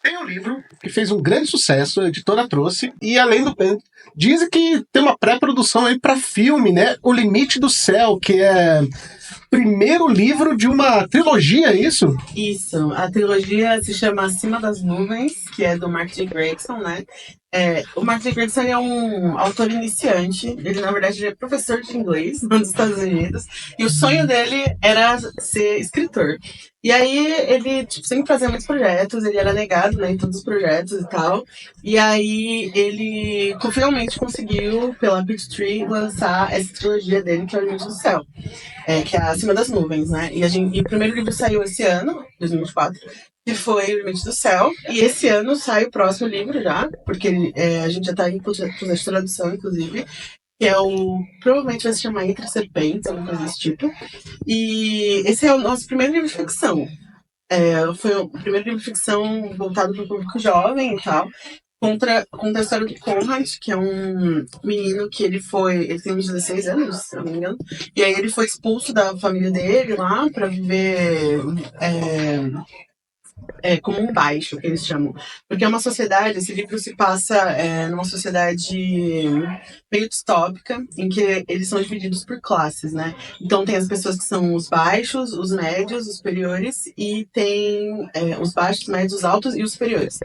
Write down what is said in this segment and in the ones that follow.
Tem um livro que fez um grande sucesso, a editora trouxe, e além do... Dizem que tem uma pré-produção aí pra filme, né? O Limite do Céu, que é primeiro livro de uma trilogia, é isso? Isso, a trilogia se chama Acima das Nuvens, que é do Mark J. Gregson, né? O Mark J. Gregson é um autor iniciante, ele na verdade é professor de inglês nos Estados Unidos, e o sonho dele era ser escritor. E aí ele sempre fazia muitos projetos, ele era negado, né, em todos os projetos e tal, e aí ele finalmente conseguiu, pela Peachtree, lançar essa trilogia dele, que é o Limite do Céu. Que é Acima das Nuvens, né? E o primeiro livro saiu esse ano, 2024, que foi O Limite do Céu. E esse ano sai o próximo livro já, porque a gente já está em processo de tradução, inclusive, que é provavelmente vai se chamar Entre Serpentes, alguma coisa desse tipo. E esse é o nosso primeiro livro de ficção. Foi o primeiro livro de ficção voltado para o público jovem e tal. Conta a história do Conrad, que é um menino que ele tem uns 16 anos, se não me engano, e aí ele foi expulso da família dele lá para viver como um baixo, que eles chamam. Porque é uma sociedade, esse livro se passa numa sociedade meio distópica, em que eles são divididos por classes, né? Então tem as pessoas que são os baixos, os médios, os superiores, e tem os baixos, médios, os altos e os superiores.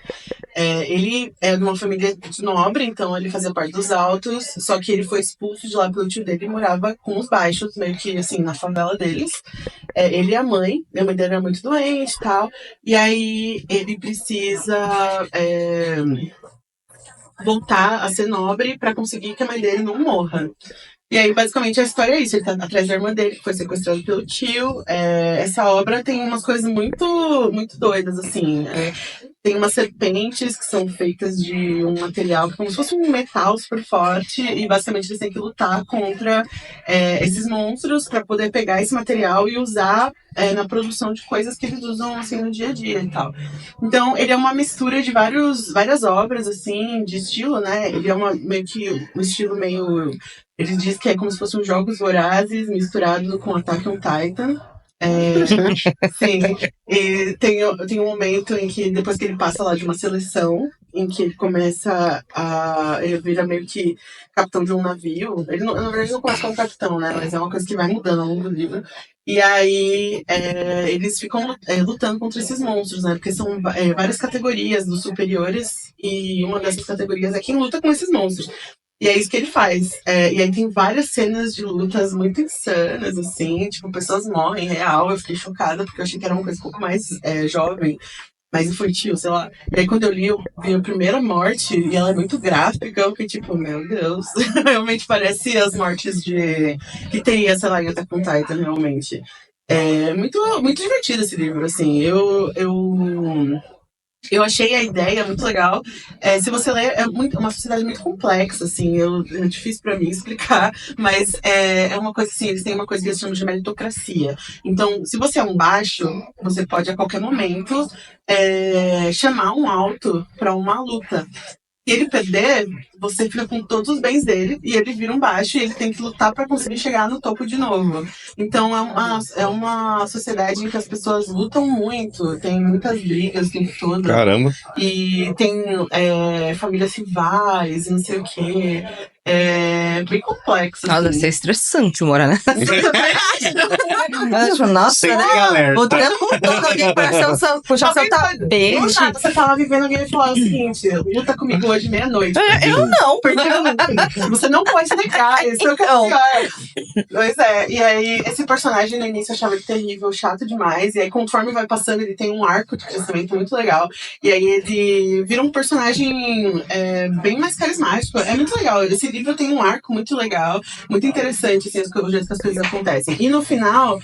Ele é de uma família de nobre, então ele fazia parte dos altos, só que ele foi expulso de lá pelo tio dele e morava com os baixos, meio que assim, na favela deles. Ele e a mãe dele era muito doente e tal, e aí ele precisa voltar a ser nobre para conseguir que a mãe dele não morra. E aí, basicamente, a história é isso. Ele tá atrás da irmã dele, que foi sequestrada pelo tio. Essa obra tem umas coisas muito, muito doidas, assim. Tem umas serpentes que são feitas de um material como se fosse um metal super forte. E, basicamente, eles têm que lutar contra esses monstros para poder pegar esse material e usar na produção de coisas que eles usam, assim, no dia a dia e tal. Então, ele é uma mistura de várias obras, assim, de estilo, né? Ele é meio que um estilo meio... Ele diz que é como se fossem Jogos Vorazes misturado com Attack on Titan. Sim, e tem um momento em que, depois que ele passa lá de uma seleção, em que ele começa a... Ele vira meio que capitão de um navio. Ele, na verdade, não começa como capitão, né? Mas é uma coisa que vai mudando ao longo do livro. E aí, eles ficam lutando contra esses monstros, né? Porque são várias categorias dos superiores, e uma dessas categorias é quem luta com esses monstros. E é isso que ele faz. E aí tem várias cenas de lutas muito insanas, assim, tipo, pessoas morrem real. Eu fiquei chocada, porque eu achei que era uma coisa um pouco mais jovem, mais infantil, sei lá. E aí quando eu vi a primeira morte, e ela é muito gráfica, eu fiquei tipo, meu Deus. Realmente parece as mortes que teria, sei lá, em Attack on Titan, realmente. É muito, muito divertido esse livro, assim. Eu achei a ideia muito legal. Se você ler, uma sociedade muito complexa, assim, é difícil para mim explicar, mas é uma coisa assim, eles têm uma coisa que eles chamam de meritocracia. Então, se você é um baixo, você pode a qualquer momento chamar um alto para uma luta. Se ele perder, você fica com todos os bens dele e ele vira um baixo e ele tem que lutar para conseguir chegar no topo de novo. Então é uma sociedade em que as pessoas lutam muito, tem muitas brigas o tempo todo. Caramba. E tem famílias rivais, não sei o quê. É bem complexo. Nossa, deve ser estressante morar, né? Nossa, galera. O tempo todo alguém para puxar seu tapete. Você tá lá vivendo, alguém vai falar o seguinte: luta comigo hoje meia-noite. Eu não. Porque você não pode negar, esse é o pior. Pois é, e aí esse personagem no início eu achava ele terrível, chato demais. E aí conforme vai passando, ele tem um arco de crescimento muito legal. E aí ele vira um personagem bem mais carismático. É muito legal. Esse livro tem um arco muito legal, muito interessante, assim, o jeito que as coisas acontecem. E no final,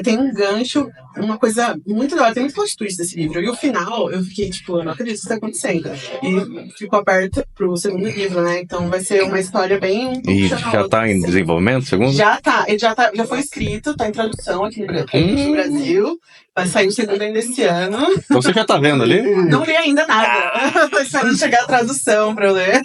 tem um gancho, uma coisa muito legal. Tem muito plot twist desse livro. E o final, eu fiquei tipo, eu não acredito que isso tá acontecendo. E ficou aberto pro segundo livro, né? Então vai ser uma história bem... E já tá em desenvolvimento, segundo? Já tá. Ele já foi escrito, tá em tradução aqui no Brasil. Vai sair o segundo ainda esse ano. Então você já tá vendo ali? Não li ainda nada. Tô esperando chegar a tradução pra eu ler.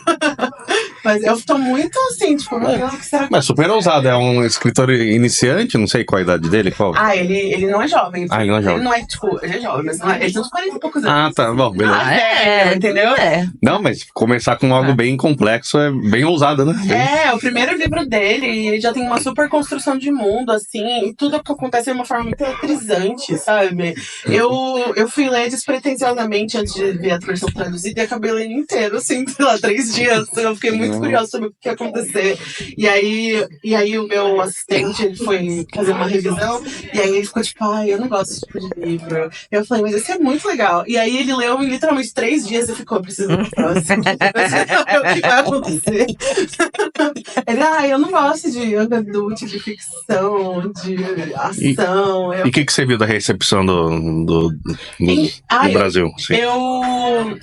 Mas eu tô muito assim, tipo, meu Deus, o que será que... Mas super ousado, é um escritor iniciante, não sei qual a idade dele, qual? Ah, ele não é jovem. Ah, ele não é jovem. Ele não é, tipo, ele é jovem, mas não é, ele tem uns 40 e poucos anos. Ah, tá, bom, beleza. Entendeu? Não, mas começar com algo bem complexo é bem ousado, né? É, o primeiro livro dele, ele já tem uma super construção de mundo, assim, e tudo que acontece de uma forma muito eletrizante, sabe? Eu fui ler despretensiosamente antes de ver a versão traduzida e acabei lendo inteiro, assim, sei lá, 3 dias. Eu fiquei muito curiosa sobre o que ia acontecer. E aí o meu assistente, ele foi fazer uma revisão, e aí ele ficou tipo, ai, eu não gosto desse tipo de livro. Eu falei, mas esse é muito legal. E aí ele leu em literalmente 3 dias e ficou, preciso do próximo. O que vai acontecer? Ele, eu não gosto de young adult, de ficção, de ação. E o que você viu da recepção do Brasil? Sim.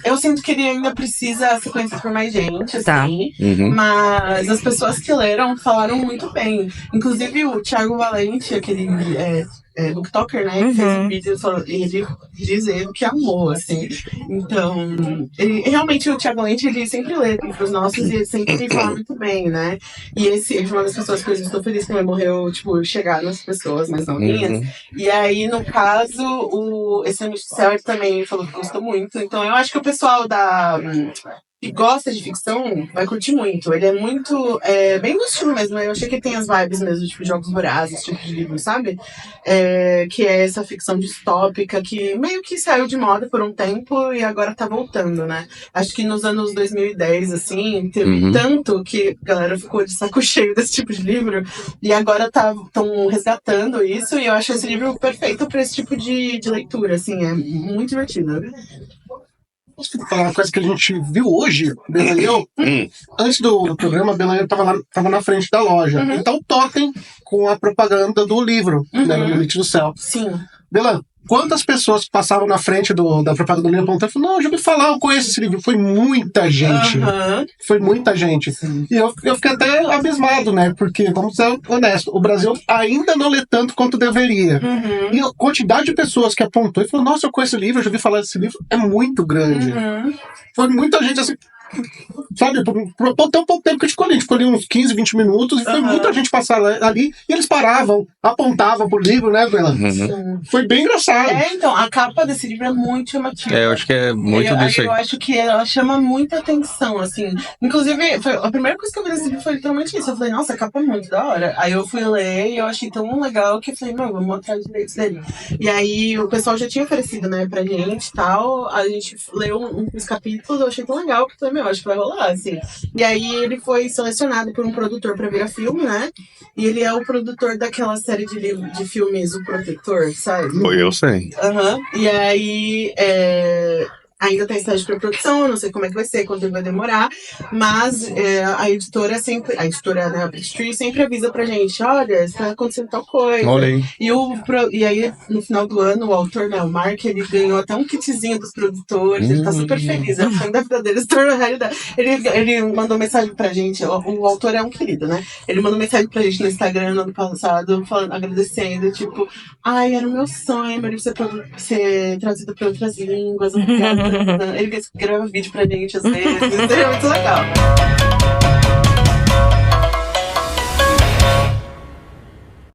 Eu sinto que ele ainda precisa ser conhecido por mais gente, Tá. assim. Uhum. Mas as pessoas que leram falaram muito bem. Inclusive o Thiago Valente, aquele booktalker, né? Que fez um vídeo, ele dizendo que amou, assim. Então, realmente o Thiago Valente, ele sempre lê livros nossos e ele sempre fala muito bem, né? E ele foi uma das pessoas que eu estou feliz que ele morreu, tipo, chegar nas pessoas mais novinhas. E aí, no caso, esse Amigo do Céu, ele também falou que gostou muito. Então, eu acho que o pessoal que gosta de ficção vai curtir muito. Ele é muito, bem do estilo mesmo. Eu achei que ele tem as vibes mesmo, tipo Jogos Vorazes, esse tipo de livro, sabe? Que é essa ficção distópica que meio que saiu de moda por um tempo e agora tá voltando, né? Acho que nos anos 2010, assim, teve tanto que a galera ficou de saco cheio desse tipo de livro e agora estão resgatando isso e eu acho esse livro perfeito pra esse tipo de leitura, assim, é muito divertido. Posso falar uma coisa que a gente viu hoje, Bela e eu? Antes do programa, a Bela e eu tava na frente da loja. Então, totem com a propaganda do livro, né, No Limite do Céu. Sim. Bela, quantas pessoas que passavam na frente da propaganda do livro apontando e falaram, não, eu já ouvi falar, eu conheço esse livro. Foi muita gente. Foi muita gente. E eu fiquei até abismado, né? Porque, vamos ser honestos, o Brasil ainda não lê tanto quanto deveria. E a quantidade de pessoas que apontou e falou, nossa, eu conheço esse livro, eu já ouvi falar desse livro, é muito grande. Foi muita gente assim, sabe, por tão pouco tempo que a gente ficou ali uns 15, 20 minutos, e foi muita gente passar ali, e eles paravam, apontavam pro livro, né, Bela? Foi bem engraçado. Então, a capa desse livro é muito chamativa. Eu acho que é muito disso aí. Eu acho que ela chama muita atenção, assim. Inclusive, a primeira coisa que eu vi nesse livro foi literalmente isso. Eu falei, nossa, a capa é muito da hora. Aí eu fui ler e eu achei tão legal que eu falei, não, vamos atrás direitos dele. E aí o pessoal já tinha oferecido, né, pra gente e tal. A gente leu uns capítulos, eu achei tão legal que eu falei, acho que vai rolar, assim. E aí ele foi selecionado por um produtor pra virar filme, né? E ele é o produtor daquela série de filmes O Protetor, sabe? Eu sei. E aí ainda tá em estágio de pré-produção, eu não sei como é que vai ser, quanto tempo vai demorar, mas a editora, né, a Peachtree, sempre avisa pra gente, olha, está acontecendo tal coisa. Olhei. E aí, no final do ano, o autor, né, o Mark, ele ganhou até um kitzinho dos produtores, ele tá super feliz, é o sonho da vida dele se tornou realidade. Ele mandou mensagem pra gente, o autor é um querido, né? Ele mandou mensagem pra gente no Instagram no ano passado, agradecendo, tipo, ai, era o meu sonho, meu livro ser traduzido pra outras línguas, obrigada. Ele grava vídeo pra gente às vezes, é muito legal.